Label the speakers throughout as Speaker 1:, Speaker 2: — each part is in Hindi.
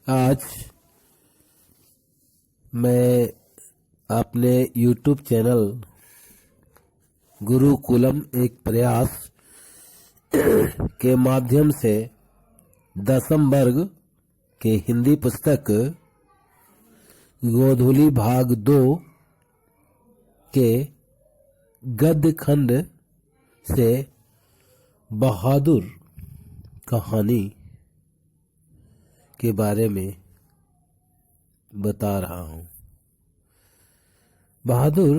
Speaker 1: आज मैं अपने YouTube चैनल गुरुकुलम एक प्रयास के माध्यम से दसम वर्ग के हिंदी पुस्तक गोधूली भाग 2 के गद्य खंड से बहादुर कहानी के बारे में बता रहा हूं। बहादुर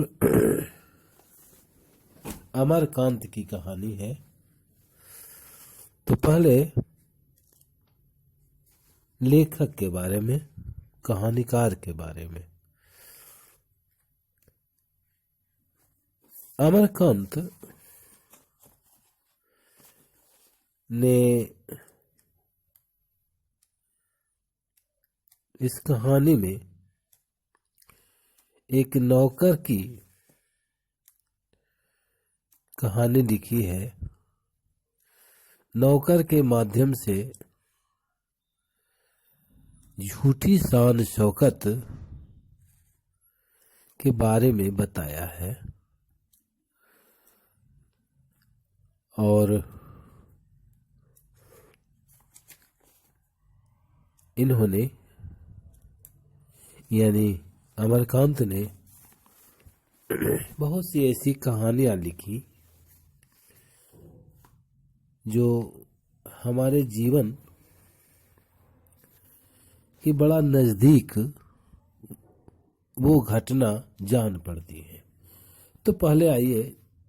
Speaker 1: अमरकांत की कहानी है। तो पहले लेखक के बारे में, कहानीकार के बारे में। अमरकांत ने इस कहानी में एक नौकर की कहानी लिखी है। नौकर के माध्यम से झूठी शान शौकत के बारे में बताया है और इन्होंने यानी अमरकांत ने बहुत सी ऐसी कहानियां लिखी जो हमारे जीवन की बड़ा नजदीक वो घटना जान पड़ती है। तो पहले आइए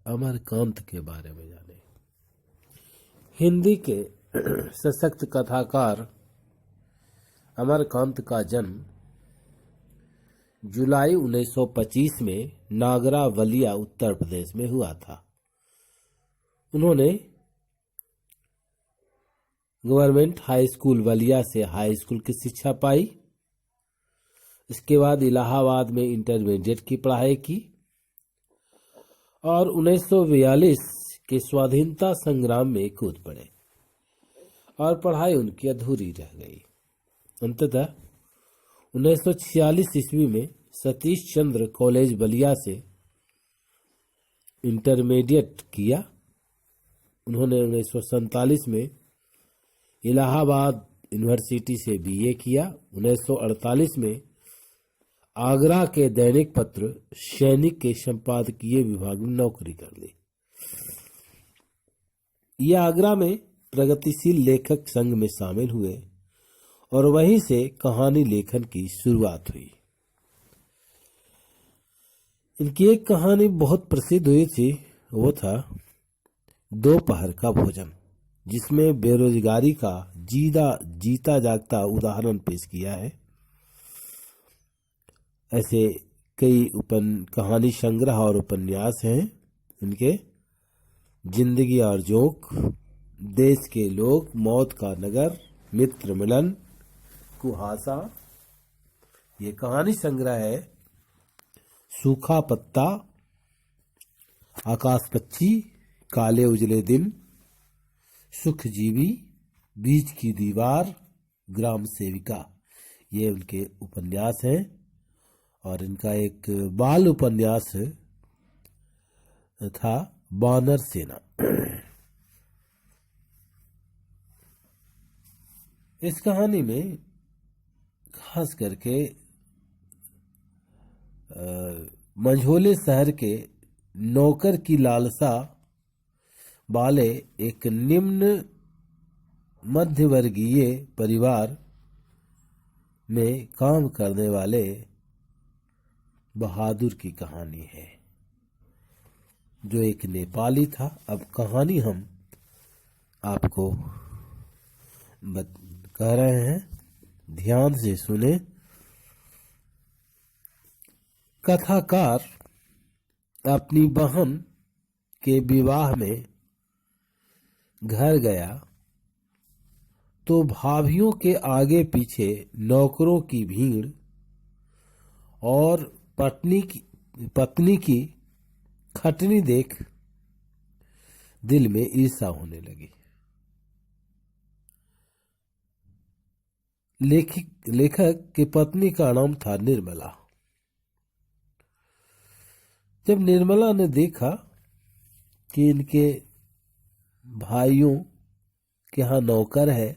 Speaker 1: अमरकांत के बारे में जाने। हिंदी के सशक्त कथाकार अमरकांत का जन्म जुलाई 1925 में नागरा वलिया उत्तर प्रदेश में हुआ था। उन्होंने गवर्नमेंट हाई स्कूल वलिया से हाई स्कूल की शिक्षा पाई। इसके बाद इलाहाबाद में इंटरमीडिएट की पढ़ाई की और 1942 के स्वाधीनता संग्राम में कूद पड़े और पढ़ाई उनकी अधूरी रह गई। अंततः 1946 ईस्वी में सतीश चंद्र कॉलेज बलिया से इंटरमीडिएट किया। उन्होंने 1947 में इलाहाबाद यूनिवर्सिटी से बीए किया। 1948 में आगरा के दैनिक पत्र सैनिक के संपादकीय विभाग में नौकरी कर ली। ये आगरा में प्रगतिशील लेखक संघ में शामिल हुए और वहीं से कहानी लेखन की शुरुआत हुई। इनकी एक कहानी बहुत प्रसिद्ध हुई थी, वो था दोपहर का भोजन, जिसमें बेरोजगारी का जीता जागता उदाहरण पेश किया है। ऐसे कई कहानी संग्रह और उपन्यास हैं इनके। जिंदगी और जोक, देश के लोग, मौत का नगर, मित्र मिलन, कुहासा, ये कहानी संग्रह है। सूखा पत्ता, आकाश पक्षी, काले उजले दिन, सुखजीवी, बीच की दीवार, ग्राम सेविका, ये उनके उपन्यास हैं। और इनका एक बाल उपन्यास था बानर सेना। इस कहानी में खास करके मंझोले शहर के नौकर की लालसा वाले एक निम्न मध्यवर्गीय परिवार में काम करने वाले बहादुर की कहानी है, जो एक नेपाली था। अब कहानी हम आपको कह रहे हैं, ध्यान से सुने। कथाकार अपनी बहन के विवाह में घर गया तो भाभियों के आगे पीछे नौकरों की भीड़ और पत्नी की खटनी देख दिल में ईर्ष्या होने लगी। लेखक की पत्नी का नाम था निर्मला। जब निर्मला ने देखा कि इनके भाइयों के यहाँ नौकर है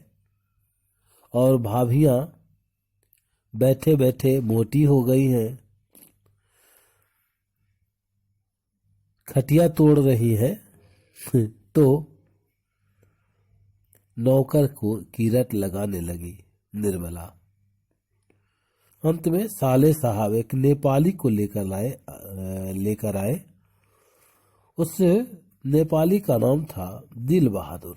Speaker 1: और भाभियां बैठे बैठे मोटी हो गई हैं, खटिया तोड़ रही है तो नौकर को कीरट लगाने लगी निर्मला। अंत में साले साहब एक नेपाली को लेकर आए। उस नेपाली का नाम था दिल बहादुर।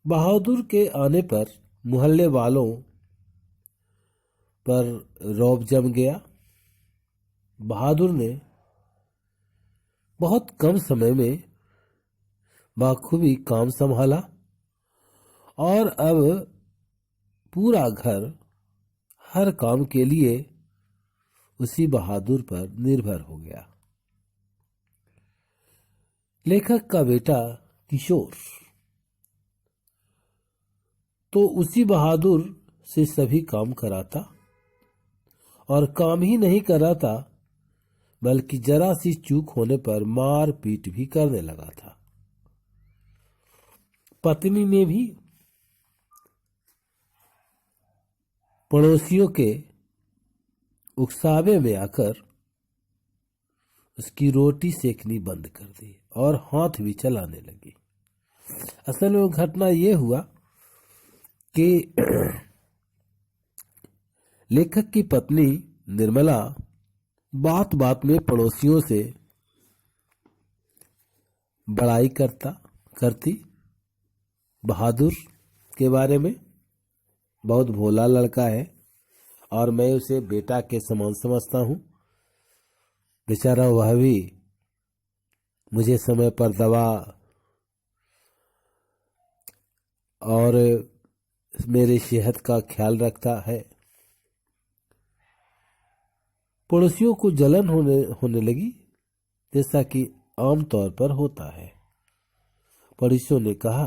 Speaker 1: बहादुर के आने पर मोहल्ले वालों पर रौब जम गया। बहादुर ने बहुत कम समय में बखूबी काम संभाला और अब पूरा घर हर काम के लिए उसी बहादुर पर निर्भर हो गया। लेखक का बेटा किशोर तो उसी बहादुर से सभी काम कराता और काम ही नहीं कराता बल्कि जरा सी चूक होने पर मार पीट भी करने लगा था। पत्नी ने भी पड़ोसियों के उकसावे में आकर उसकी रोटी सेकनी बंद कर दी और हाथ भी चलाने लगी। असल में घटना यह हुआ कि लेखक की पत्नी निर्मला बात बात में पड़ोसियों से बड़ाई करती बहादुर के बारे में। बहुत भोला लड़का है और मैं उसे बेटा के समान समझता हूँ। बेचारा वह भी मुझे समय पर दवा और मेरी सेहत का ख्याल रखता है। पड़ोसियों को जलन होने लगी, जैसा कि आमतौर पर होता है। पड़ोसियों ने कहा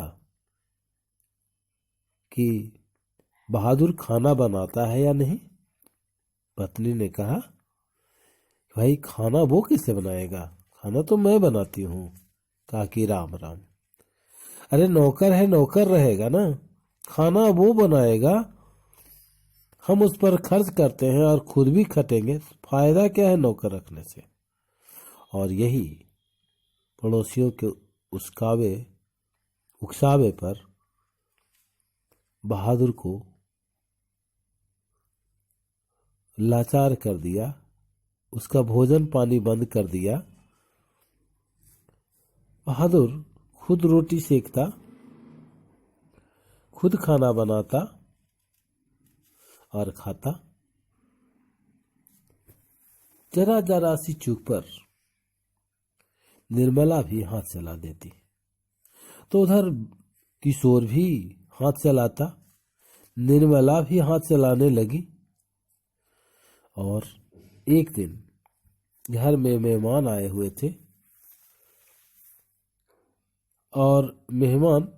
Speaker 1: कि बहादुर खाना बनाता है या नहीं। पत्नी ने कहा भाई खाना वो कैसे बनाएगा, खाना तो मैं बनाती हूँ। कहा कि राम राम, अरे नौकर है नौकर रहेगा ना, खाना वो बनाएगा, हम उस पर खर्च करते हैं और खुद भी खटेंगे, फायदा क्या है नौकर रखने से। और यही पड़ोसियों के उकसावे पर बहादुर को लाचार कर दिया, उसका भोजन पानी बंद कर दिया। बहादुर खुद रोटी सेकता, खुद खाना बनाता और खाता। जरा जरा सी चूक पर निर्मला भी हाथ चला देती तो उधर किशोर भी हाथ चलाता, निर्मला भी हाथ चलाने लगी। और एक दिन घर में मेहमान आए हुए थे और मेहमान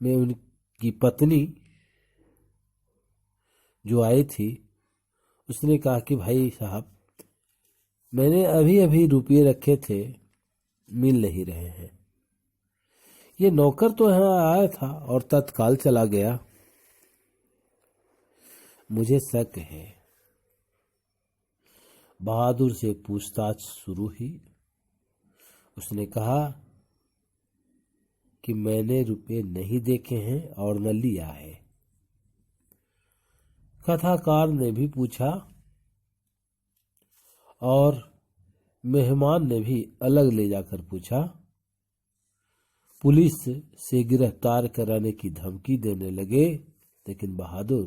Speaker 1: में उनकी पत्नी जो आई थी उसने कहा कि भाई साहब मैंने अभी अभी रुपये रखे थे, मिल नहीं रहे हैं। ये नौकर तो यहाँ आया था और तत्काल चला गया, मुझे शक है। बहादुर से पूछताछ शुरू हुई। उसने कहा कि मैंने रुपए नहीं देखे हैं और न लिया है। कथाकार ने भी पूछा और मेहमान ने भी अलग ले जाकर पूछा। पुलिस से गिरफ्तार कराने की धमकी देने लगे, लेकिन बहादुर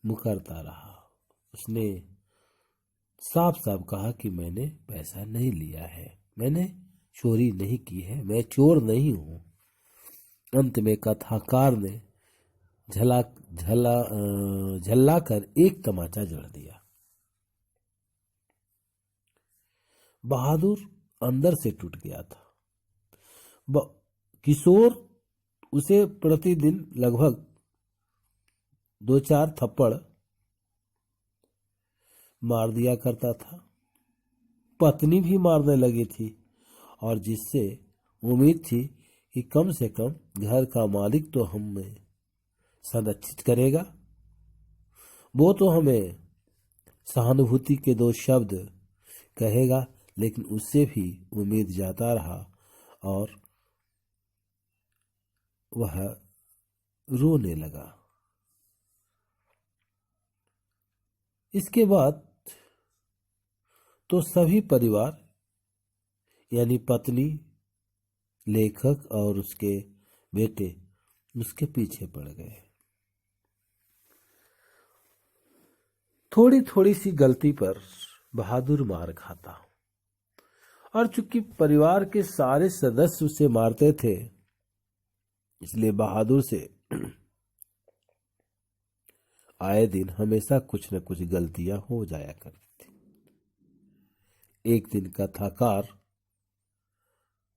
Speaker 1: मुकरता रहा। उसने साफ साफ कहा कि मैंने पैसा नहीं लिया है, मैंने चोरी नहीं की है, मैं चोर नहीं हूं। अंत में कथाकार ने झल्ला कर एक तमाचा जड़ दिया। बहादुर अंदर से टूट गया था। किशोर उसे प्रतिदिन लगभग 2-4 थप्पड़ मार दिया करता था। पत्नी भी मारने लगी थी और जिससे उम्मीद थी कि कम से कम घर का मालिक तो हमें संरक्षित करेगा, वो तो हमें सहानुभूति के 2 शब्द कहेगा, लेकिन उससे भी उम्मीद जाता रहा और वह रोने लगा। इसके बाद तो सभी परिवार यानी पत्नी, लेखक और उसके बेटे उसके पीछे पड़ गए। थोड़ी थोड़ी सी गलती पर बहादुर मार खाता और चूंकि परिवार के सारे सदस्य उसे मारते थे, इसलिए बहादुर से आए दिन हमेशा कुछ न कुछ गलतियां हो जाया करती थी। एक दिन कथाकार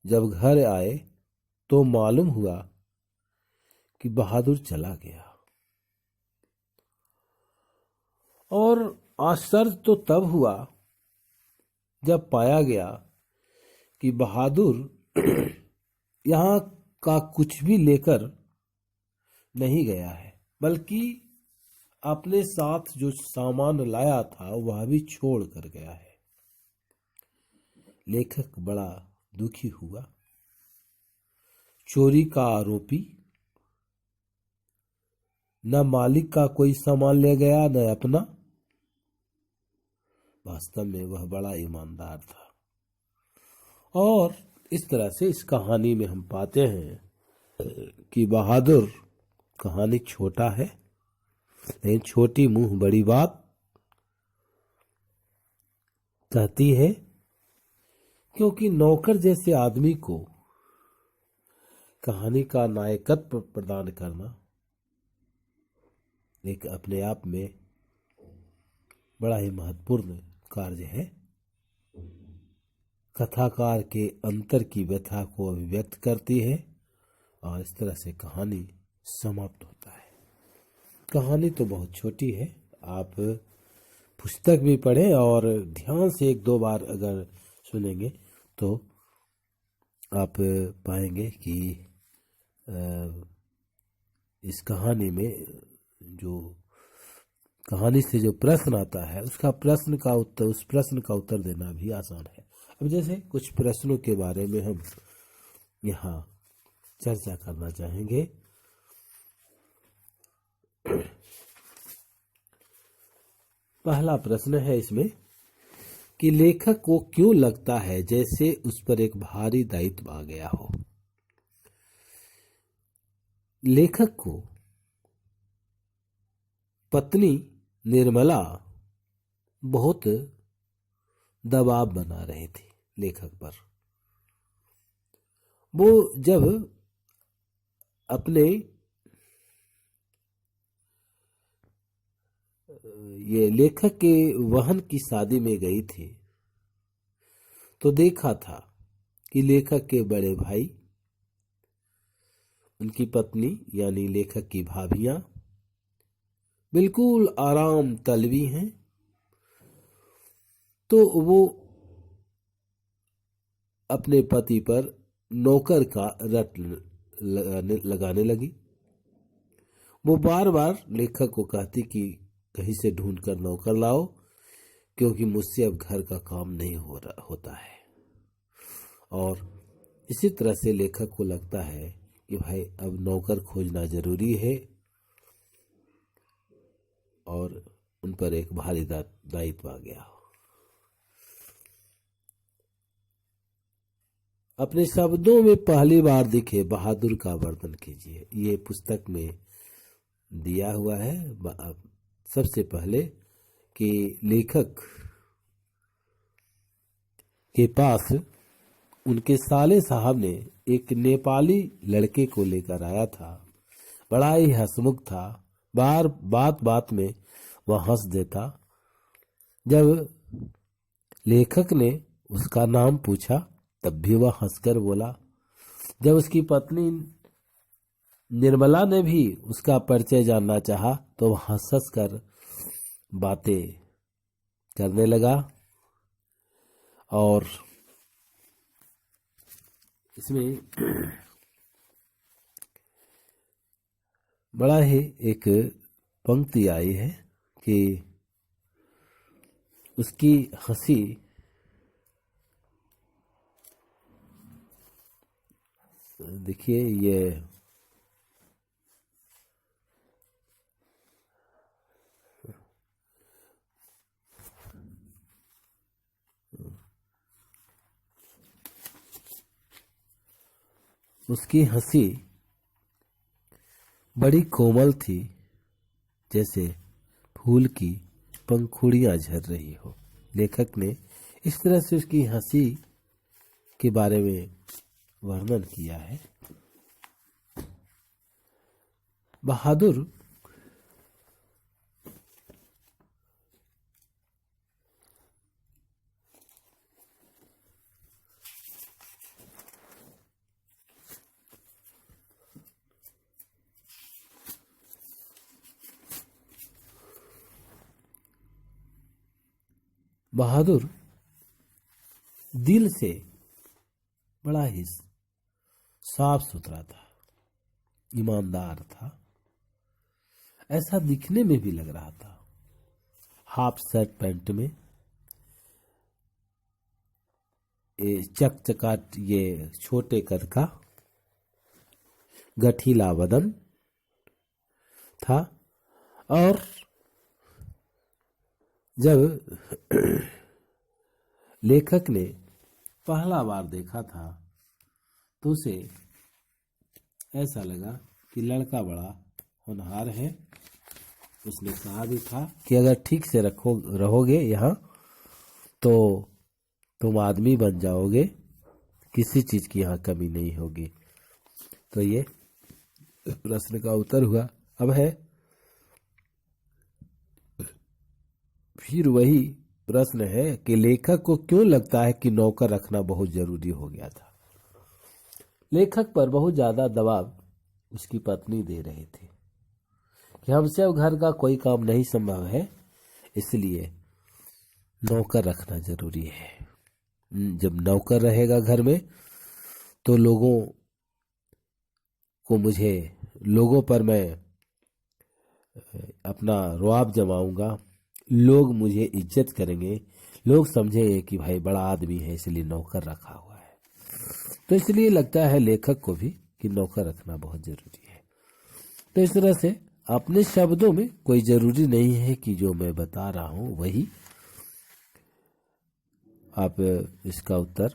Speaker 1: जब घर आए तो मालूम हुआ कि बहादुर चला गया, और आश्चर्य तो तब हुआ जब पाया गया कि बहादुर यहाँ का कुछ भी लेकर नहीं गया है, बल्कि अपने साथ जो सामान लाया था वह भी छोड़ कर गया है। लेखक बड़ा दुखी हुआ। चोरी का आरोपी न मालिक का कोई सामान ले गया न अपना। वास्तव में वह बड़ा ईमानदार था। और इस तरह से इस कहानी में हम पाते हैं कि बहादुर कहानी छोटा है, लेकिन छोटी मुंह बड़ी बात कहती है, क्योंकि नौकर जैसे आदमी को कहानी का नायकत्व प्रदान करना एक अपने आप में बड़ा ही महत्वपूर्ण कार्य है। कथाकार के अंतर की व्यथा को अभिव्यक्त करती है और इस तरह से कहानी समाप्त होता है। कहानी तो बहुत छोटी है, आप पुस्तक भी पढ़ें और ध्यान से 1-2 बार अगर सुनेंगे तो आप पाएंगे कि इस कहानी में जो कहानी से जो प्रश्न आता है उस प्रश्न का उत्तर देना भी आसान है। अब जैसे कुछ प्रश्नों के बारे में हम यहाँ चर्चा करना चाहेंगे। पहला प्रश्न है इसमें कि लेखक को क्यों लगता है जैसे उस पर एक भारी दायित्व आ गया हो। लेखक को पत्नी निर्मला बहुत दबाव बना रही थी लेखक पर। वो जब अपने ये लेखक के बहन की शादी में गई थी तो देखा था कि लेखक के बड़े भाई, उनकी पत्नी यानी लेखक की भाभियां बिल्कुल आराम तलबी हैं, तो वो अपने पति पर नौकर का रट लगाने लगी। वो बार बार लेखक को कहती कि कहीं से ढूंढ कर नौकर लाओ, क्योंकि मुझसे अब घर का काम नहीं होता है। और इसी तरह से लेखक को लगता है कि भाई अब नौकर खोजना जरूरी है और उन पर एक भारी दायित्व आ गया। अपने शब्दों में पहली बार दिखे बहादुर का वर्णन कीजिए। ये पुस्तक में दिया हुआ है। सबसे पहले कि लेखक के पास उनके साले साहब ने एक नेपाली लड़के को लेकर आया था। बड़ा ही हंसमुख था, बात बात में वह हंस देता। जब लेखक ने उसका नाम पूछा तब भी वह हंसकर बोला। जब उसकी पत्नी निर्मला ने भी उसका परिचय जानना चाहा तो वह हंस कर बातें करने लगा। और इसमें बड़ा ही एक पंक्ति आई है कि उसकी हंसी देखिए, ये उसकी हंसी बड़ी कोमल थी, जैसे फूल की पंखुड़ियां झर रही हो। लेखक ने इस तरह से उसकी हंसी के बारे में वर्णन किया है। बहादुर बहादुर दिल से बड़ा ही साफ सुथरा था, ईमानदार था, ऐसा दिखने में भी लग रहा था। हाफ शर्ट पैंट में चकचकाट, ये छोटे कद का गठीला बदन था। और जब लेखक ने पहला बार देखा था तो उसे ऐसा लगा कि लड़का बड़ा होनहार है। उसने कहा भी था कि अगर ठीक से रहोगे यहाँ तो तुम आदमी बन जाओगे, किसी चीज की यहाँ कमी नहीं होगी। तो ये प्रश्न का उत्तर हुआ। अब है फिर वही प्रश्न है कि लेखक को क्यों लगता है कि नौकर रखना बहुत जरूरी हो गया था। लेखक पर बहुत ज्यादा दबाव उसकी पत्नी दे रहे थे कि हमसे अब घर का कोई काम नहीं संभव है, इसलिए नौकर रखना जरूरी है। जब नौकर रहेगा घर में तो लोगों पर मैं अपना रुआब जमाऊंगा, लोग मुझे इज्जत करेंगे, लोग समझेंगे कि भाई बड़ा आदमी है, इसलिए नौकर रखा हुआ है। तो इसलिए लगता है लेखक को भी कि नौकर रखना बहुत जरूरी है। तो इस तरह से अपने शब्दों में कोई जरूरी नहीं है कि जो मैं बता रहा हूं वही आप इसका उत्तर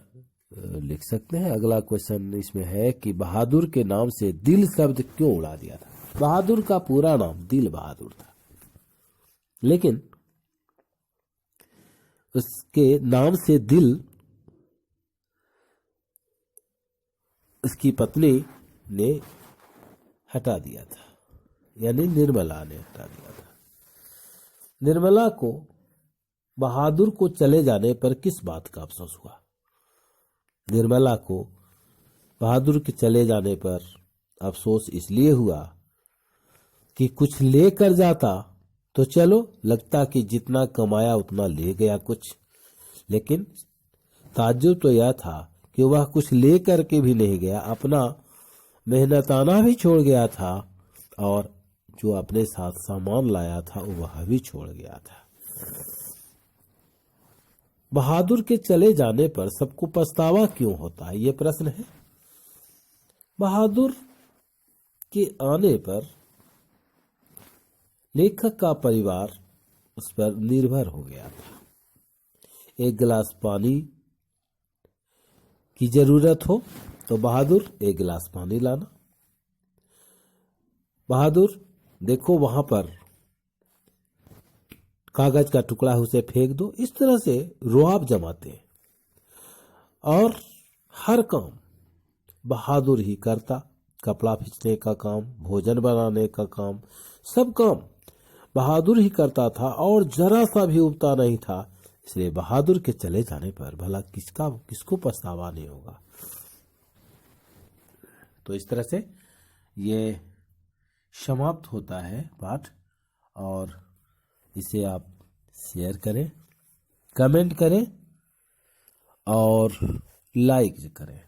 Speaker 1: लिख सकते हैं। अगला क्वेश्चन इसमें है कि बहादुर के नाम से दिल शब्द क्यों उड़ा दिया था। बहादुर का पूरा नाम दिल बहादुर था, लेकिन उसके नाम से दिल उसकी पत्नी ने हटा दिया था, यानी निर्मला ने हटा दिया था। निर्मला को बहादुर को चले जाने पर किस बात का अफसोस हुआ। निर्मला को बहादुर के चले जाने पर अफसोस इसलिए हुआ कि कुछ लेकर जाता तो चलो लगता कि जितना कमाया उतना ले गया कुछ, लेकिन ताज्जुब तो यह था कि वह कुछ लेकर के भी नहीं गया, अपना मेहनताना भी छोड़ गया था और जो अपने साथ सामान लाया था वह भी छोड़ गया था। बहादुर के चले जाने पर सबको पछतावा क्यों होता है, ये प्रश्न है। बहादुर के आने पर लेखक का परिवार उस पर निर्भर हो गया था। एक गिलास पानी की जरूरत हो तो बहादुर एक गिलास पानी लाना, बहादुर देखो वहां पर कागज का टुकड़ा है उसे फेंक दो, इस तरह से रुआब जमाते हैं। और हर काम बहादुर ही करता, कपड़ा खींचने का काम, भोजन बनाने का काम, सब काम बहादुर ही करता था और जरा सा भी उबता नहीं था। इसलिए बहादुर के चले जाने पर भला किसको पछतावा नहीं होगा। तो इस तरह से ये समाप्त होता है पाठ, और इसे आप शेयर करें, कमेंट करें और लाइक करें।